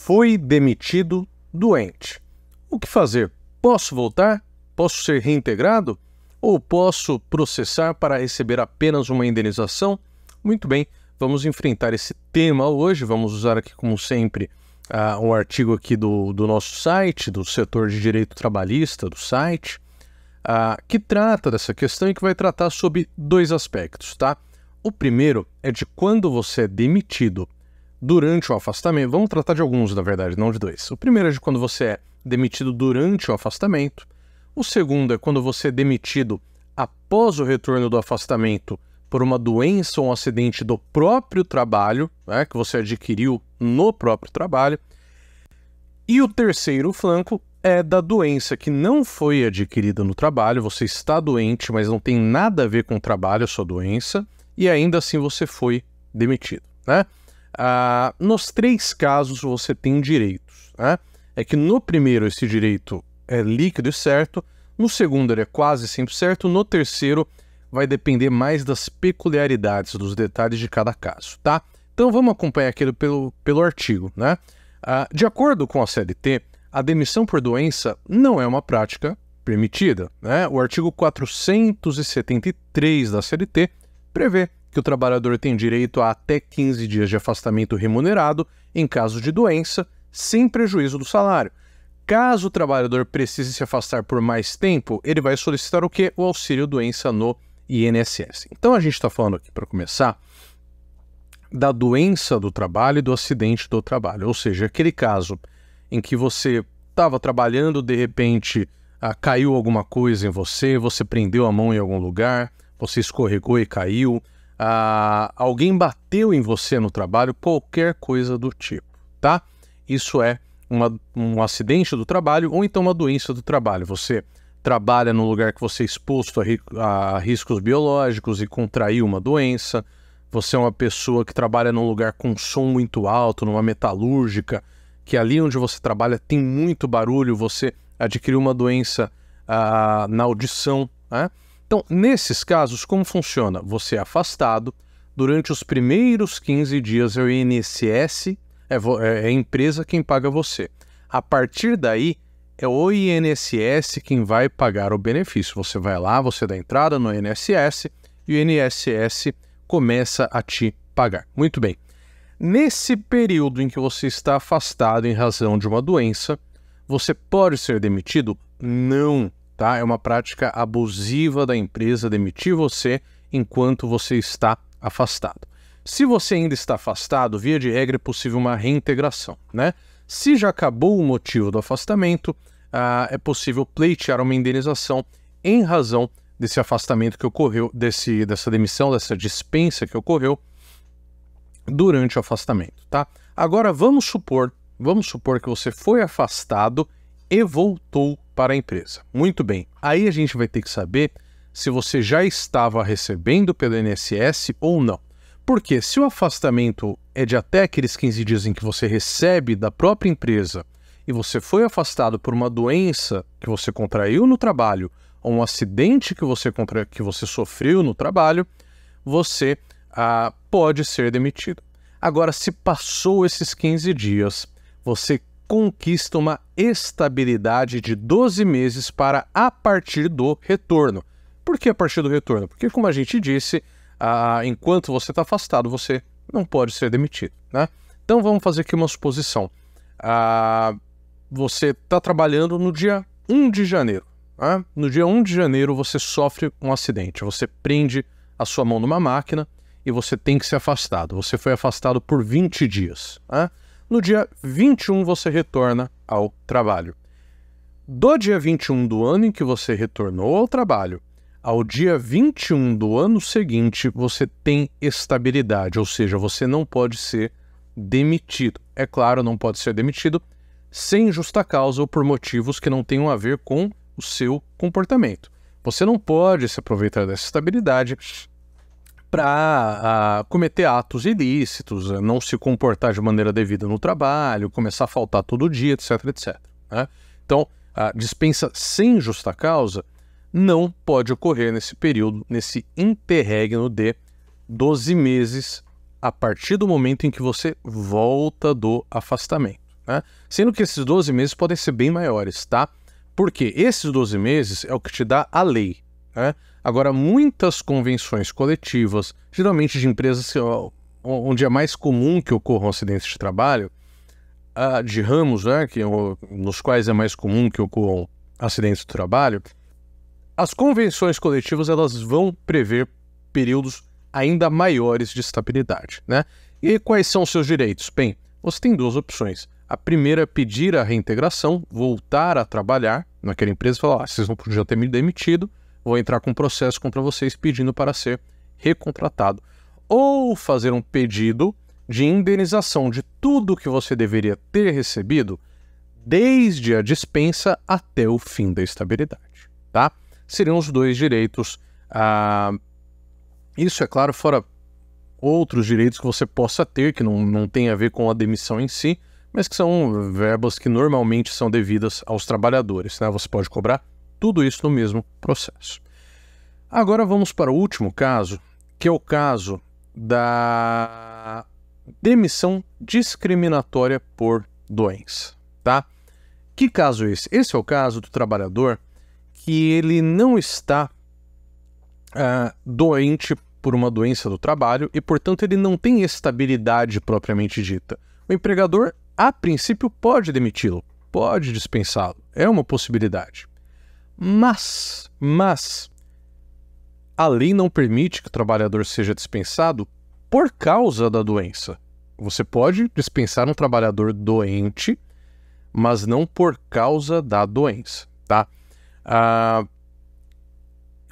Foi demitido doente. O que fazer? Posso voltar? Posso ser reintegrado? Ou posso processar para receber apenas uma indenização? Muito bem, vamos enfrentar esse tema hoje. Vamos usar aqui, como sempre, um artigo aqui do nosso site, do setor de direito trabalhista do site, que trata dessa questão e que vai tratar sobre dois aspectos, tá? O primeiro é de quando você é demitido durante o afastamento. Vamos tratar de alguns, na verdade, não de dois. O primeiro é de quando você é demitido durante o afastamento. O segundo é quando você é demitido após o retorno do afastamento por uma doença ou um acidente do próprio trabalho, né, que você adquiriu no próprio trabalho. E o terceiro flanco é da doença que não foi adquirida no trabalho, você está doente, mas não tem nada a ver com o trabalho, a sua doença, e ainda assim você foi demitido, né? Nos três casos você tem direitos, né? É que no primeiro esse direito é líquido e certo, no segundo ele é quase sempre certo, no terceiro vai depender mais das peculiaridades, dos detalhes de cada caso, tá? Então vamos acompanhar aqui pelo artigo, né? De acordo com a CLT, a demissão por doença não é uma prática permitida, né? O artigo 473 da CLT prevê que o trabalhador tem direito a até 15 dias de afastamento remunerado em caso de doença, sem prejuízo do salário. Caso o trabalhador precise se afastar por mais tempo, ele vai solicitar o quê? O auxílio-doença no INSS. Então a gente está falando aqui, para começar, da doença do trabalho e do acidente do trabalho. Ou seja, aquele caso em que você estava trabalhando, de repente caiu alguma coisa em você, você prendeu a mão em algum lugar, você escorregou e caiu, alguém bateu em você no trabalho, qualquer coisa do tipo, tá? Isso é um acidente do trabalho ou então uma doença do trabalho. Você trabalha num lugar que você é exposto a riscos biológicos e contraiu uma doença. Você é uma pessoa que trabalha num lugar com som muito alto, numa metalúrgica, que ali onde você trabalha tem muito barulho, você adquiriu uma doença na audição, né? Então, nesses casos, como funciona? Você é afastado, durante os primeiros 15 dias é o INSS, é a empresa quem paga você. A partir daí, é o INSS quem vai pagar o benefício. Você vai lá, você dá entrada no INSS e o INSS começa a te pagar. Muito bem. Nesse período em que você está afastado em razão de uma doença, você pode ser demitido? Não. Tá? É uma prática abusiva da empresa demitir você enquanto você está afastado. Se você ainda está afastado, via de regra é possível uma reintegração, né? Se já acabou o motivo do afastamento, é possível pleitear uma indenização em razão desse afastamento que ocorreu, dessa demissão, dessa dispensa que ocorreu durante o afastamento, tá? Agora vamos supor que você foi afastado e voltou para a empresa. Muito bem, aí a gente vai ter que saber se você já estava recebendo pelo INSS ou não. Porque se o afastamento é de até aqueles 15 dias em que você recebe da própria empresa e você foi afastado por uma doença que você contraiu no trabalho ou um acidente que você sofreu no trabalho, você pode ser demitido. Agora, se passou esses 15 dias, você conquista uma estabilidade de 12 meses para a partir do retorno. Por que a partir do retorno? Porque, como a gente disse, enquanto você está afastado, você não pode ser demitido, né? Então vamos fazer aqui uma suposição. Você está trabalhando no dia 1 de janeiro. Né? No dia 1 de janeiro você sofre um acidente, você prende a sua mão numa máquina e você tem que ser afastado. Você foi afastado por 20 dias. Né? No dia 21 você retorna ao trabalho. Do dia 21 do ano em que você retornou ao trabalho ao dia 21 do ano seguinte, você tem estabilidade, ou seja, você não pode ser demitido. É claro, não pode ser demitido sem justa causa ou por motivos que não tenham a ver com o seu comportamento. Você não pode se aproveitar dessa estabilidade para cometer atos ilícitos, não se comportar de maneira devida no trabalho, começar a faltar todo dia, etc, etc. Né? Então, a dispensa sem justa causa não pode ocorrer nesse período, nesse interregno de 12 meses a partir do momento em que você volta do afastamento. né? Sendo que esses 12 meses podem ser bem maiores, tá? Porque esses 12 meses é o que te dá a lei, né? Agora, muitas convenções coletivas, geralmente de empresas onde é mais comum que ocorram acidentes de trabalho, de ramos, né, nos quais é mais comum que ocorram acidentes de trabalho, as convenções coletivas elas vão prever períodos ainda maiores de estabilidade, né? E quais são os seus direitos? Bem, você tem duas opções. A primeira é pedir a reintegração, voltar a trabalhar naquela empresa e falar, vocês não podiam ter me demitido, vou entrar com um processo contra vocês pedindo para ser recontratado. Ou fazer um pedido de indenização de tudo que você deveria ter recebido desde a dispensa até o fim da estabilidade, tá? Seriam os dois direitos. Isso, é claro, fora outros direitos que você possa ter, que não tem a ver com a demissão em si, mas que são verbas que normalmente são devidas aos trabalhadores, né? Você pode cobrar tudo isso no mesmo processo. Agora vamos para o último caso, que é o caso da demissão discriminatória por doença, tá? Que caso é esse? Esse é o caso do trabalhador que ele não está doente por uma doença do trabalho e, portanto, ele não tem estabilidade propriamente dita. O empregador, a princípio, pode demiti-lo, pode dispensá-lo, é uma possibilidade. Mas a lei não permite que o trabalhador seja dispensado por causa da doença. Você pode dispensar um trabalhador doente, mas não por causa da doença, tá?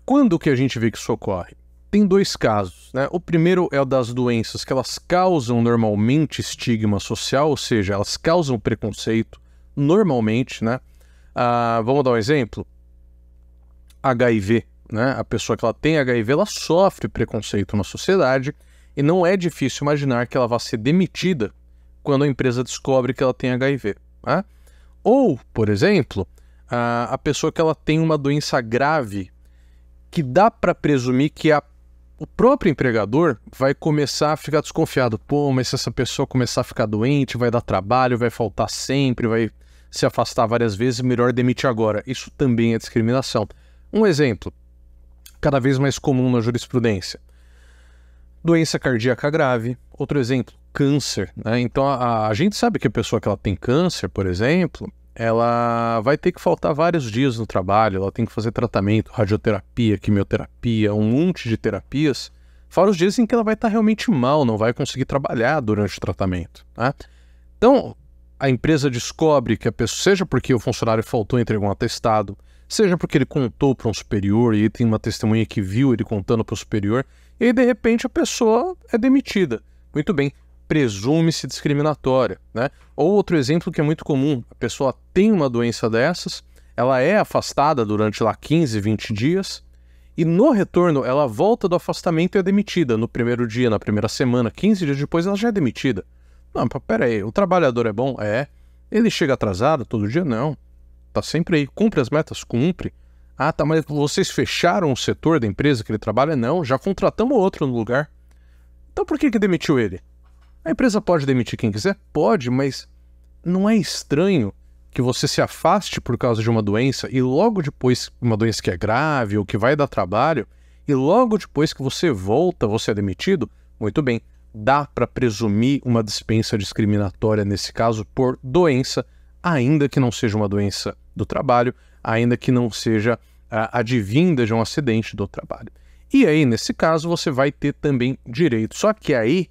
Quando que a gente vê que isso ocorre? Tem dois casos, né? O primeiro é o das doenças que elas causam normalmente estigma social, ou seja, elas causam preconceito normalmente, né? Vamos dar um exemplo? HIV, né? A pessoa que ela tem HIV, ela sofre preconceito na sociedade e não é difícil imaginar que ela vai ser demitida quando a empresa descobre que ela tem HIV, né? Ou, por exemplo, a pessoa que ela tem uma doença grave que dá para presumir que o próprio empregador vai começar a ficar desconfiado. Pô, mas se essa pessoa começar a ficar doente, vai dar trabalho, vai faltar sempre, vai se afastar várias vezes, melhor demitir agora. Isso também é discriminação. Um exemplo, cada vez mais comum na jurisprudência. Doença cardíaca grave. Outro exemplo, câncer, né? Então a gente sabe que a pessoa que ela tem câncer, por exemplo, ela vai ter que faltar vários dias no trabalho, ela tem que fazer tratamento, radioterapia, quimioterapia, um monte de terapias, fora os dias em que ela vai estar realmente mal, não vai conseguir trabalhar durante o tratamento, né? Então, a empresa descobre que a pessoa, seja porque o funcionário faltou e entregou um atestado, seja porque ele contou para um superior e tem uma testemunha que viu ele contando para o superior, e aí, de repente, a pessoa é demitida. Muito bem, presume-se discriminatória, né? Ou outro exemplo que é muito comum, a pessoa tem uma doença dessas, ela é afastada durante lá 15, 20 dias, e no retorno ela volta do afastamento e é demitida no primeiro dia, na primeira semana, 15 dias depois ela já é demitida. Não, pera aí, o trabalhador é bom? É. Ele chega atrasado todo dia? Não. Tá sempre aí, cumpre as metas? Cumpre. Ah, tá, mas vocês fecharam o setor da empresa que ele trabalha? Não, já contratamos outro no lugar. Então por que demitiu ele? A empresa pode demitir quem quiser? Pode, mas não é estranho que você se afaste por causa de uma doença e logo depois, uma doença que é grave ou que vai dar trabalho, e logo depois que você volta, você é demitido? Muito bem, dá para presumir uma dispensa discriminatória nesse caso por doença, ainda que não seja uma doença do trabalho, ainda que não seja advinda de um acidente do trabalho. E aí, nesse caso, você vai ter também direito. Só que aí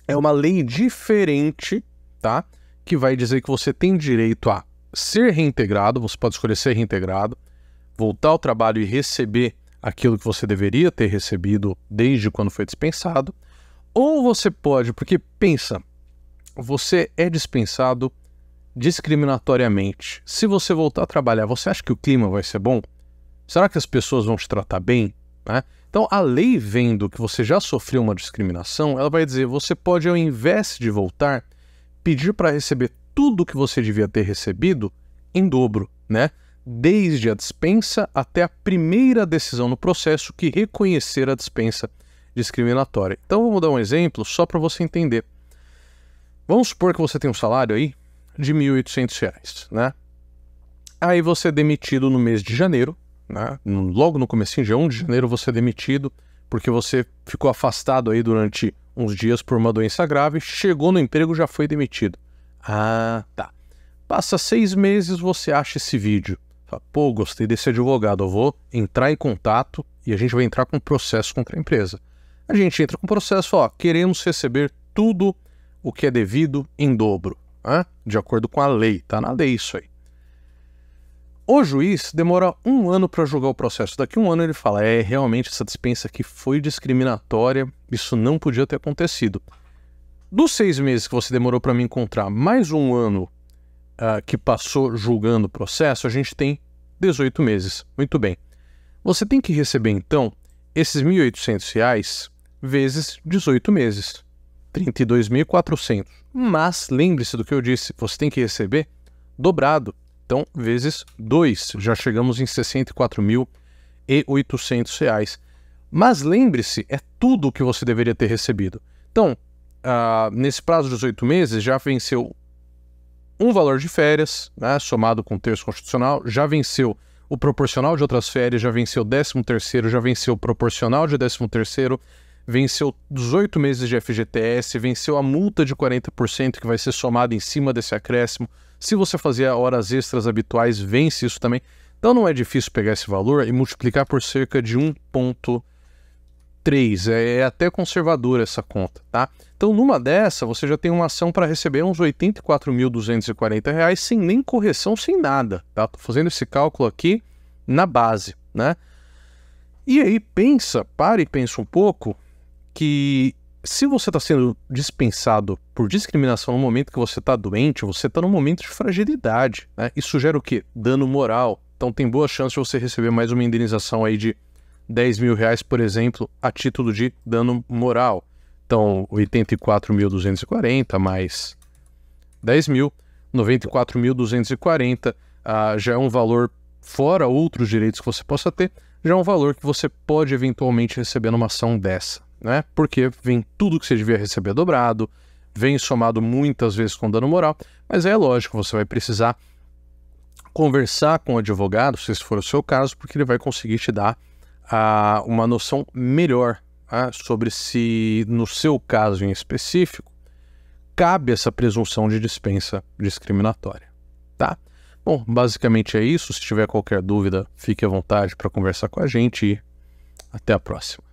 é uma lei diferente, tá? Que vai dizer que você tem direito a ser reintegrado, você pode escolher ser reintegrado, voltar ao trabalho e receber aquilo que você deveria ter recebido desde quando foi dispensado, ou você pode, porque pensa, você é dispensado discriminatoriamente. Se você voltar a trabalhar, você acha que o clima vai ser bom? Será que as pessoas vão te tratar bem? Né? Então, a lei, vendo que você já sofreu uma discriminação, ela vai dizer, você pode, ao invés de voltar, pedir para receber tudo que você devia ter recebido em dobro, né? Desde a dispensa até a primeira decisão no processo que reconhecer a dispensa discriminatória. Então, vamos dar um exemplo só para você entender. Vamos supor que você tem um salário aí de R$ 1.800, né? Aí você é demitido no mês de janeiro, né? Logo no comecinho, dia 1 de janeiro, você é demitido porque você ficou afastado aí durante uns dias por uma doença grave, chegou no emprego, já foi demitido. Ah, tá. Passa 6 meses, você acha esse vídeo. Fala, pô, gostei desse advogado, eu vou entrar em contato e a gente vai entrar com processo contra a empresa. A gente entra com processo, fala, ó, queremos receber tudo o que é devido em dobro, né? De acordo com a lei, tá na lei isso aí. O juiz demora 1 ano para julgar o processo. Daqui a 1 ano ele fala, realmente essa dispensa aqui foi discriminatória, isso não podia ter acontecido. Dos 6 meses que você demorou para me encontrar, mais 1 ano que passou julgando o processo, a gente tem 18 meses. Muito bem. Você tem que receber, então, esses R$ 1.800 vezes 18 meses. R$ 32.400. Mas, lembre-se do que eu disse, você tem que receber dobrado. Então, vezes 2, já chegamos em R$ 64.800. Mas lembre-se, é tudo o que você deveria ter recebido. Então, nesse prazo de 18 meses, já venceu um valor de férias, né, somado com o terço constitucional, já venceu o proporcional de outras férias, já venceu o 13º, já venceu o proporcional de 13º, venceu 18 meses de FGTS, venceu a multa de 40% que vai ser somada em cima desse acréscimo. Se você fazia horas extras habituais, vence isso também. Então não é difícil pegar esse valor e multiplicar por cerca de 1,3. É até conservadora essa conta, tá? Então numa dessa, você já tem uma ação para receber uns R$ 84.240 sem nem correção, sem nada, tá? Tô fazendo esse cálculo aqui na base, né? E aí para e pensa um pouco que se você está sendo dispensado por discriminação no momento que você está doente, você está num momento de fragilidade, né? Isso gera o quê? Dano moral. Então tem boa chance de você receber mais uma indenização aí de R$ 10.000, por exemplo, a título de dano moral. Então, 84.240 mais 10.000, 94.240 já é um valor, fora outros direitos que você possa ter, já é um valor que você pode eventualmente receber numa ação dessa, né? Porque vem tudo que você devia receber dobrado, vem somado muitas vezes com dano moral, mas é lógico, você vai precisar conversar com o advogado, se esse for o seu caso, porque ele vai conseguir te dar uma noção melhor sobre se, no seu caso em específico, cabe essa presunção de dispensa discriminatória, tá? Bom, basicamente é isso. Se tiver qualquer dúvida, fique à vontade para conversar com a gente e até a próxima.